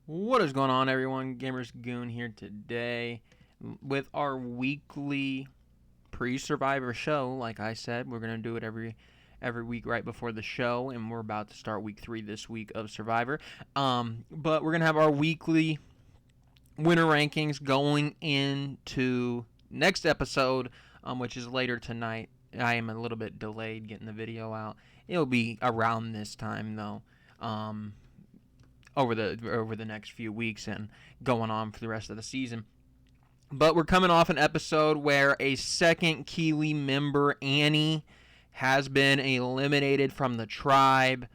What is going on, everyone? Gamers Goon here today with our weekly pre-Survivor show. Like I said, we're gonna do it every week right before the show, and we're about to start week 3 this week of Survivor. But we're gonna have our weekly winner rankings going into next episode, which is later tonight. I am a little bit delayed getting the video out. It'll be around this time though. Over the next few weeks and going on for the rest of the season. But we're coming off an episode where a second Keeley member, Annie, has been eliminated from the tribe.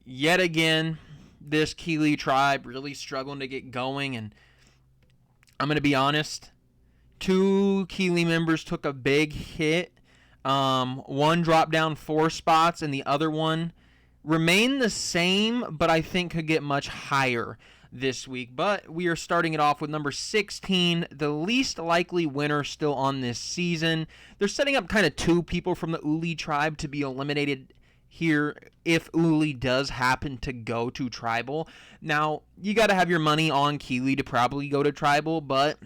Yet again, this Keeley tribe really struggling to get going, and I'm going to be honest, 2 Keeley members took a big hit. One dropped down 4 spots, and the other one remain the same, but I think could get much higher this week. But we are starting it off with number 16, the least likely winner still on this season. They're setting up kind of 2 people from the Uli tribe to be eliminated here if Uli does happen to go to tribal. Now, you got to have your money on Keeley to probably go to tribal, but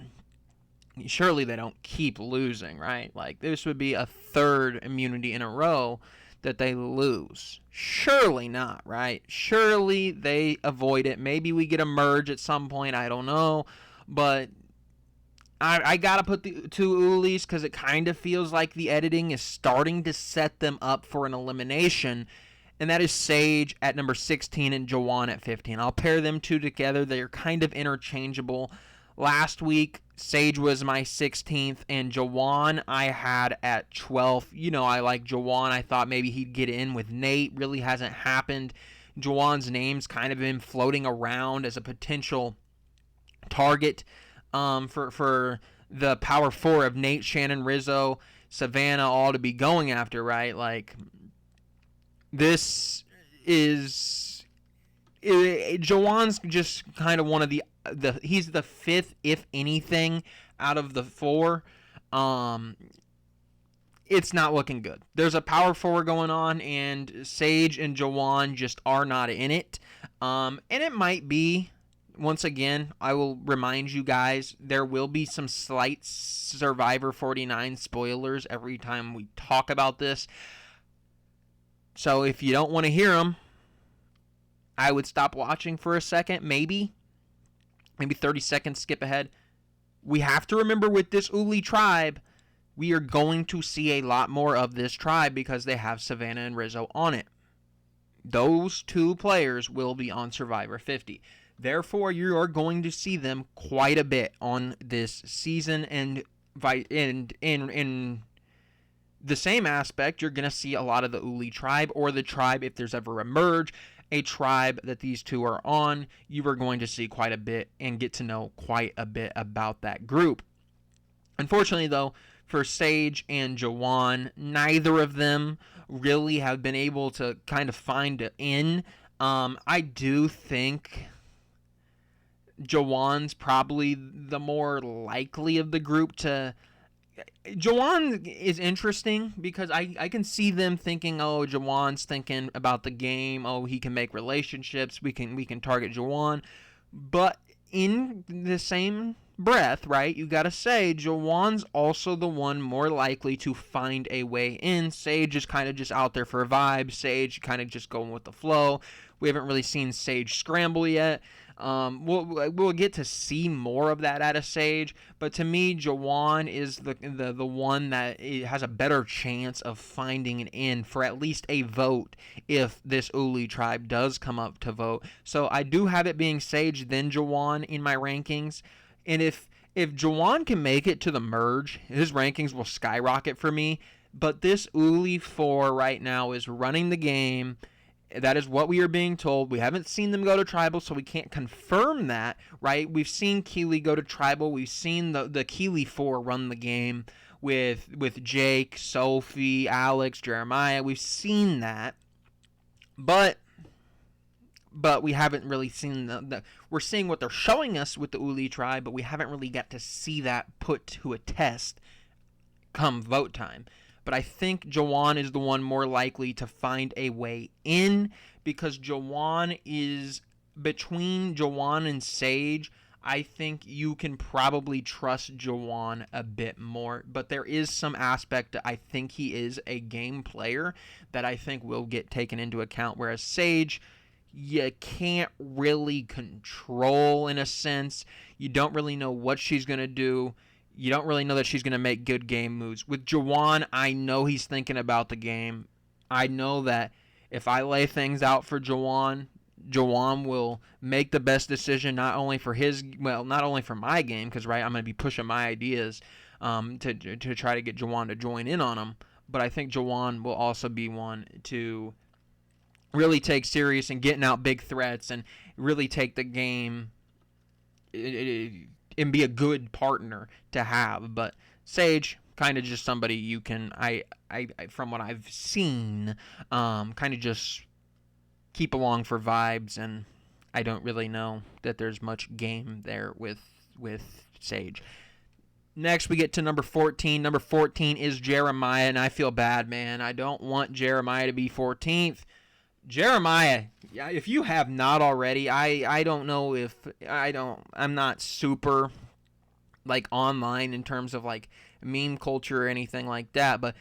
surely they don't keep losing, right? Like, this would be a 3rd immunity in a row that they lose. Surely not, right? Surely they avoid it. Maybe we get a merge at some point. I don't know. But I got to put the 2 Ulis because it kind of feels like the editing is starting to set them up for an elimination. And that is Sage at number 16 and Jawan at 15. I'll pair them 2 together. They're kind of interchangeable. Last week, Sage was my 16th, and Jawan I had at 12th. You know, I like Jawan. I thought maybe he'd get in with Nate. Really hasn't happened. Jawan's name's kind of been floating around as a potential target for the Power 4 of Nate, Shannon, Rizzo, Savannah, all to be going after, right? Like, this is... Jawan's just kind of one of the he's the 5th, if anything, out of the 4. It's not looking good. There's a Power 4 going on, and Sage and Jawan just are not in it. And it might be, once again, I will remind you guys, there will be some slight Survivor 49 spoilers every time we talk about this. So if you don't want to hear them, I would stop watching for a second, maybe 30 seconds, skip ahead. We have to remember with this Uli tribe, we are going to see a lot more of this tribe because they have Savannah and Rizzo on it. Those 2 players will be on Survivor 50. Therefore, you are going to see them quite a bit on this season, and in the same aspect, you're going to see a lot of the Uli tribe, or the tribe if there's ever a merge, a tribe that these 2 are on. You are going to see quite a bit and get to know quite a bit about that group. Unfortunately, though, for Sage and Jawan, neither of them really have been able to kind of find an in. I do think Jawan's probably the more likely of the group to... Jawan is interesting because I can see them thinking, oh, Jawan's thinking about the game. Oh, he can make relationships. We can target Jawan. But in the same breath, right, you got to say Jawan's also the one more likely to find a way in. Sage is kind of just out there for a vibe. Sage kind of just going with the flow. We haven't really seen Sage scramble yet. We'll get to see more of that out of Sage, but to me, Jawan is the one that has a better chance of finding an in for at least a vote if this Uli tribe does come up to vote. So I do have it being Sage then Jawan in my rankings, and if Jawan can make it to the merge, his rankings will skyrocket for me. But this Uli 4 right now is running the game. That is what we are being told. We haven't seen them go to tribal, so we can't confirm that, right? We've seen Keeley go to tribal. We've seen the Keeley 4 run the game with Jake, Sophie, Alex, Jeremiah. We've seen that. But we haven't really seen we're seeing what they're showing us with the Uli tribe, but we haven't really got to see that put to a test come vote time. But I think Jawan is the one more likely to find a way in because Jawan is between Jawan and Sage, I think you can probably trust Jawan a bit more, but there is some aspect that I think he is a game player that I think will get taken into account, whereas Sage, you can't really control in a sense. You don't really know what she's going to do. You don't really know that she's going to make good game moves. With Jawan, I know he's thinking about the game. I know that if I lay things out for Jawan will make the best decision not only for my game, because right, I'm going to be pushing my ideas to try to get Jawan to join in on them, but I think Jawan will also be one to really take serious and getting out big threats and really take the game and be a good partner to have. But Sage, kind of just somebody you can, I from what I've seen, kind of just keep along for vibes, and I don't really know that there's much game there with Sage. Next, we get to number 14. Number 14 is Jeremiah, and I feel bad, man. I don't want Jeremiah to be 14th. Jeremiah, if you have not already, I don't know if I'm not super like online in terms of like meme culture or anything like that, but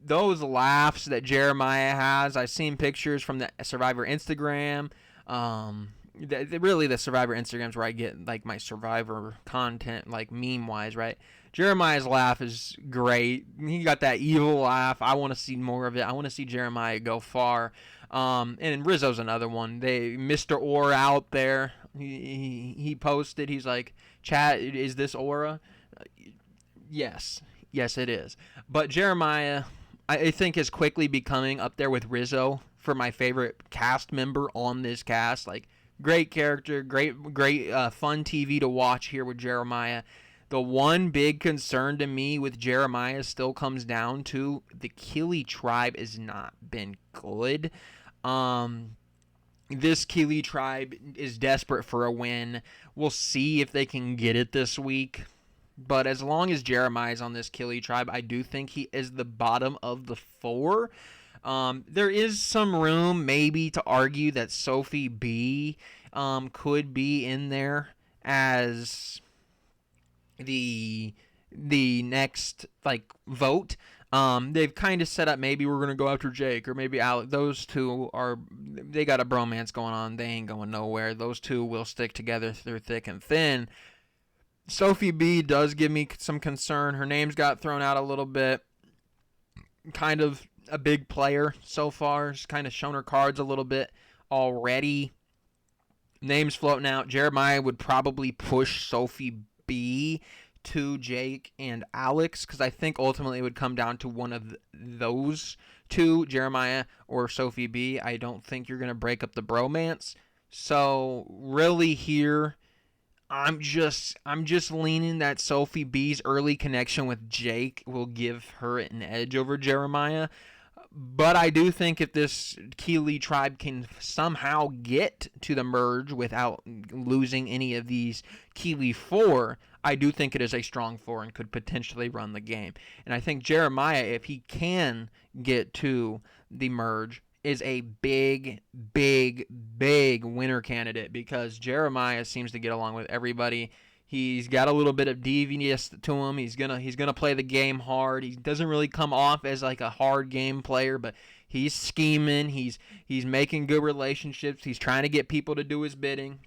those laughs that Jeremiah has, I've seen pictures from the Survivor Instagram. Really, the Survivor Instagrams where I get like my Survivor content, like meme wise, right? Jeremiah's laugh is great. He got that evil laugh. I want to see more of it. I want to see Jeremiah go far. And Rizzo's another one. Mr. Aura out there. He posted. He's like, "Chat, is this Aura?" Yes, it is. But Jeremiah, I think, is quickly becoming up there with Rizzo for my favorite cast member on this cast. Like, great character, great fun TV to watch here with Jeremiah. The one big concern to me with Jeremiah still comes down to the Kili tribe has not been good. This Kili tribe is desperate for a win. We'll see if they can get it this week. But as long as Jeremiah is on this Kili tribe, I do think he is the bottom of the 4. There is some room maybe to argue that Sophie B could be in there as the next like vote. They've kind of set up maybe we're going to go after Jake or maybe Alec. Those two they got a bromance going on. They ain't going nowhere. Those two will stick together through thick and thin. Sophie B does give me some concern. Her name's got thrown out a little bit. Kind of a big player so far. She's kind of shown her cards a little bit already. Names floating out. Jeremiah would probably push Sophie B to Jake and Alex, because I think ultimately it would come down to one of those two, Jeremiah or Sophie B. I don't think you're going to break up the bromance. So really here, I'm just leaning that Sophie B's early connection with Jake will give her an edge over Jeremiah. But I do think if this Kili tribe can somehow get to the merge without losing any of these Kili 4, I do think it is a strong 4 and could potentially run the game. And I think Jeremiah, if he can get to the merge, is a big winner candidate, because Jeremiah seems to get along with everybody. He's got a little bit of devious to him. He's gonna play the game hard. He doesn't really come off as like a hard game player, but he's scheming. He's making good relationships. He's trying to get people to do his bidding.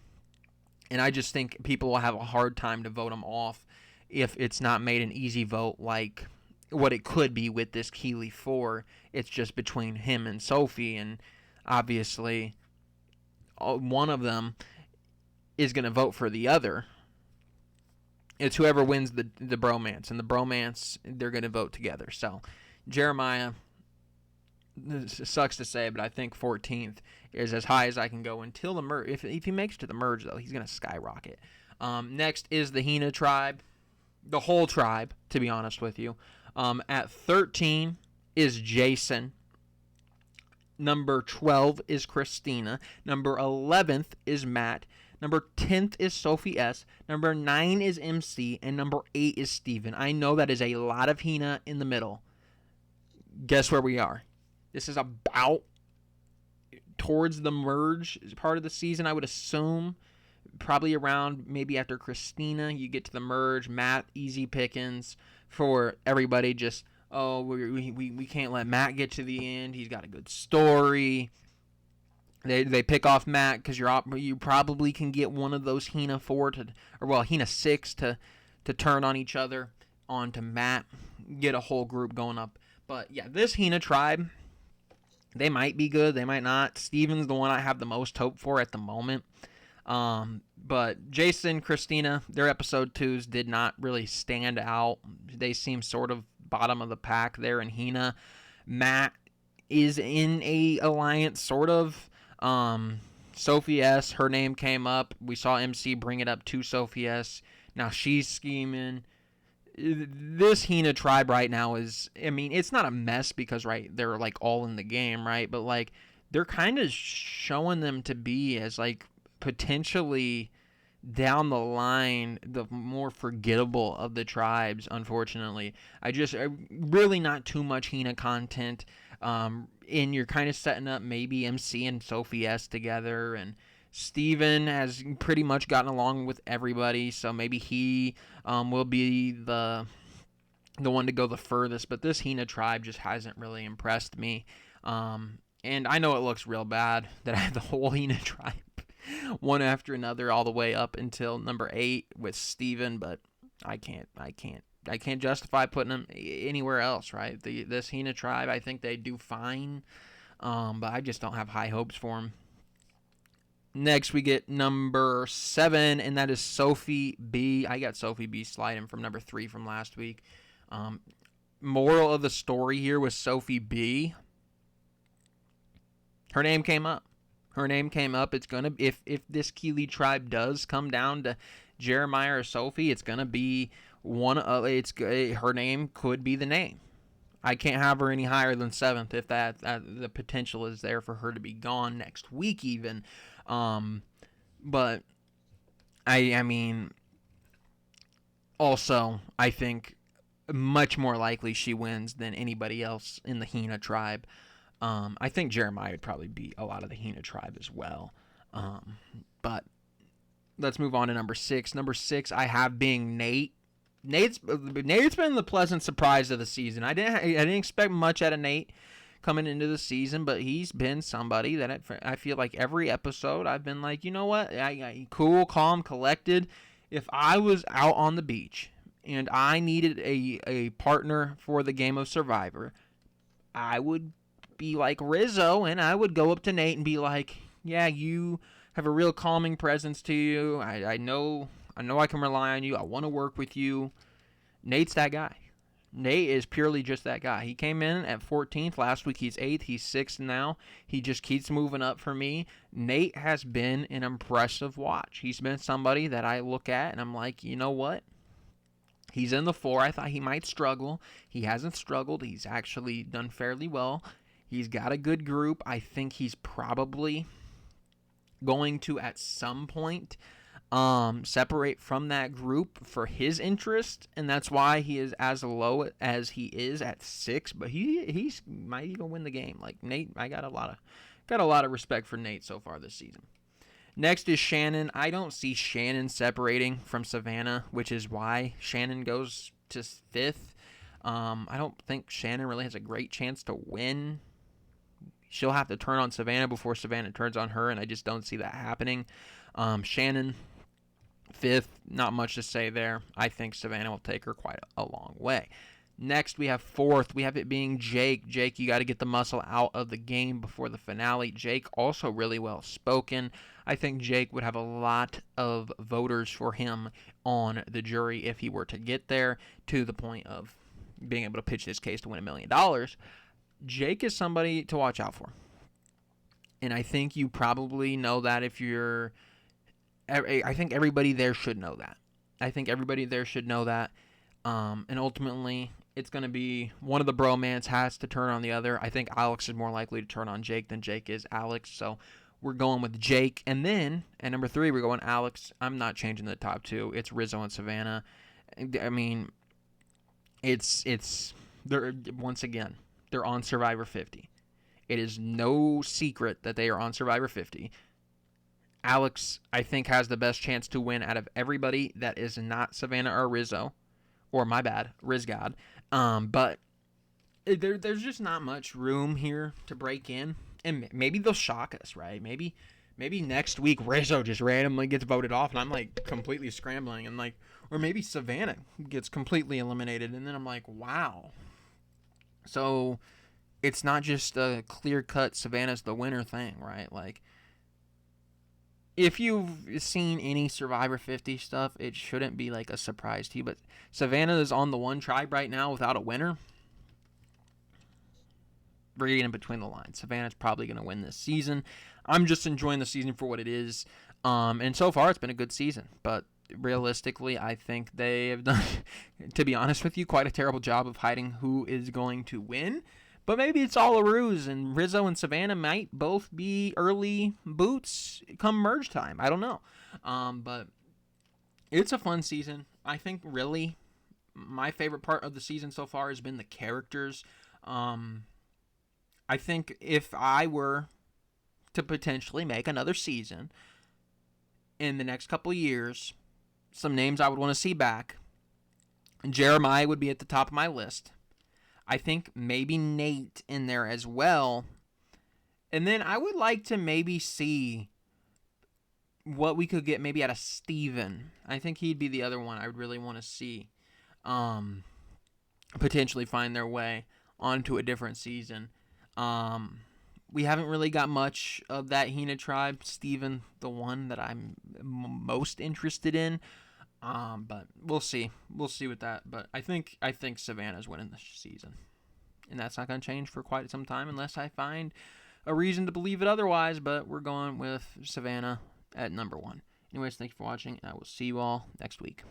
And I just think people will have a hard time to vote him off if it's not made an easy vote like what it could be with this Kili 4. It's just between him and Sophie, and obviously one of them is going to vote for the other. It's whoever wins the bromance, and the bromance, they're going to vote together. So Jeremiah, this sucks to say, but I think 14th is as high as I can go until the merge. If he makes it to the merge, though, he's going to skyrocket. Next is the Hina tribe, the whole tribe, to be honest with you. At 13 is Jason. Number 12 is Christina. Number 11th is Matt. Number 10th is Sophie S. Number 9 is MC. And number 8 is Steven. I know that is a lot of Hina in the middle. Guess where we are? This is about towards the merge part of the season, I would assume. Probably around maybe after Christina, you get to the merge. Matt, easy pickings for everybody. Just, oh, we can't let Matt get to the end. He's got a good story. They pick off Matt because you probably can get one of those Hina 4 Hina 6 to turn on each other onto Matt. Get a whole group going up. But yeah, this Hina tribe, they might be good. They might not. Steven's the one I have the most hope for at the moment. But Jason, Christina, their episode 2s did not really stand out. They seem sort of bottom of the pack there in Hina. Matt is in a alliance, sort of. Sophie S., her name came up. We saw MC bring it up to Sophie S. Now she's scheming. This Hina tribe right now is, I mean, it's not a mess because, right, they're like all in the game, right? But like, they're kind of showing them to be as like potentially down the line the more forgettable of the tribes, unfortunately. I really not too much Hina content. And you're kind of setting up maybe MC and Sophie S together, and Steven has pretty much gotten along with everybody, so maybe he will be the one to go the furthest. But this Hina tribe just hasn't really impressed me. And I know it looks real bad that I have the whole Hina tribe one after another all the way up until number 8 with Steven, but I can't justify putting them anywhere else, right? This Hina tribe, I think they do fine, but I just don't have high hopes for them. Next, we get number 7, and that is Sophie B. I got Sophie B sliding from number 3 from last week. Moral of the story here was Sophie B. Her name came up. It's gonna, if this Keeley tribe does come down to Jeremiah or Sophie, it's gonna be her name could be the name. I can't have her any higher than 7th if that the potential is there for her to be gone next week even. But I mean, also I think much more likely she wins than anybody else in the Hina tribe. I think Jeremiah would probably beat a lot of the Hina tribe as well. But let's move on to number 6. Number 6 I have being Nate. Nate's been the pleasant surprise of the season. I didn't expect much out of Nate coming into the season, but he's been somebody that I feel like every episode I've been like, you know what, I cool, calm, collected. If I was out on the beach and I needed a partner for the game of Survivor, I would be like Rizzo, and I would go up to Nate and be like, yeah, you have a real calming presence to you. I know I can rely on you. I want to work with you. Nate's that guy. Nate is purely just that guy. He came in at 14th. Last week he's 8th. He's 6th now. He just keeps moving up for me. Nate has been an impressive watch. He's been somebody that I look at and I'm like, you know what? He's in the 4. I thought he might struggle. He hasn't struggled. He's actually done fairly well. He's got a good group. I think he's probably going to, at some point, separate from that group for his interest, and that's why he is as low as he is at 6. But he might even win the game. Like Nate, I got a lot of respect for Nate so far this season. Next is Shannon. I don't see Shannon separating from Savannah, which is why Shannon goes to 5th. I don't think Shannon really has a great chance to win. She'll have to turn on Savannah before Savannah turns on her, and I just don't see that happening. Shannon, 5th, not much to say there. I think Savannah will take her quite a long way. Next, we have 4th. We have it being Jake. Jake, you got to get the muscle out of the game before the finale. Jake, also really well spoken. I think Jake would have a lot of voters for him on the jury if he were to get there to the point of being able to pitch his case to win $1 million. Jake is somebody to watch out for. And I think you probably know that if you're... I think everybody there should know that. And ultimately, it's going to be one of the bromance has to turn on the other. I think Alex is more likely to turn on Jake than Jake is Alex. So we're going with Jake. And then at number 3, we're going Alex. I'm not changing the top 2. It's Rizzo and Savannah. I mean, they're once again, they're on Survivor 50. It is no secret that they are on Survivor 50. Alex, I think, has the best chance to win out of everybody that is not Savannah or Rizzo. Or, my bad, Rizgod. But there's just not much room here to break in. And maybe they'll shock us, right? Maybe next week Rizzo just randomly gets voted off and I'm like completely scrambling. And like, or maybe Savannah gets completely eliminated. And then I'm like, wow. So it's not just a clear-cut Savannah's the winner thing, right? Like, if you've seen any Survivor 50 stuff, it shouldn't be like a surprise to you. But Savannah is on the one tribe right now without a winner. Reading in between the lines, Savannah's probably going to win this season. I'm just enjoying the season for what it is. And so far, it's been a good season. But realistically, I think they have done, to be honest with you, quite a terrible job of hiding who is going to win. But maybe it's all a ruse, and Rizzo and Savannah might both be early boots come merge time. I don't know. But it's a fun season. I think, really, my favorite part of the season so far has been the characters. I think if I were to potentially make another season in the next couple years, some names I would want to see back. Jeremiah would be at the top of my list. I think maybe Nate in there as well. And then I would like to maybe see what we could get maybe out of Steven. I think he'd be the other one I would really want to see potentially find their way onto a different season. We haven't really got much of that Hina tribe. Steven, the one that I'm most interested in. But we'll see. We'll see with that. But I think Savannah's winning this season. And that's not going to change for quite some time unless I find a reason to believe it otherwise. But we're going with Savannah at number 1. Anyways, thank you for watching. I will see you all next week.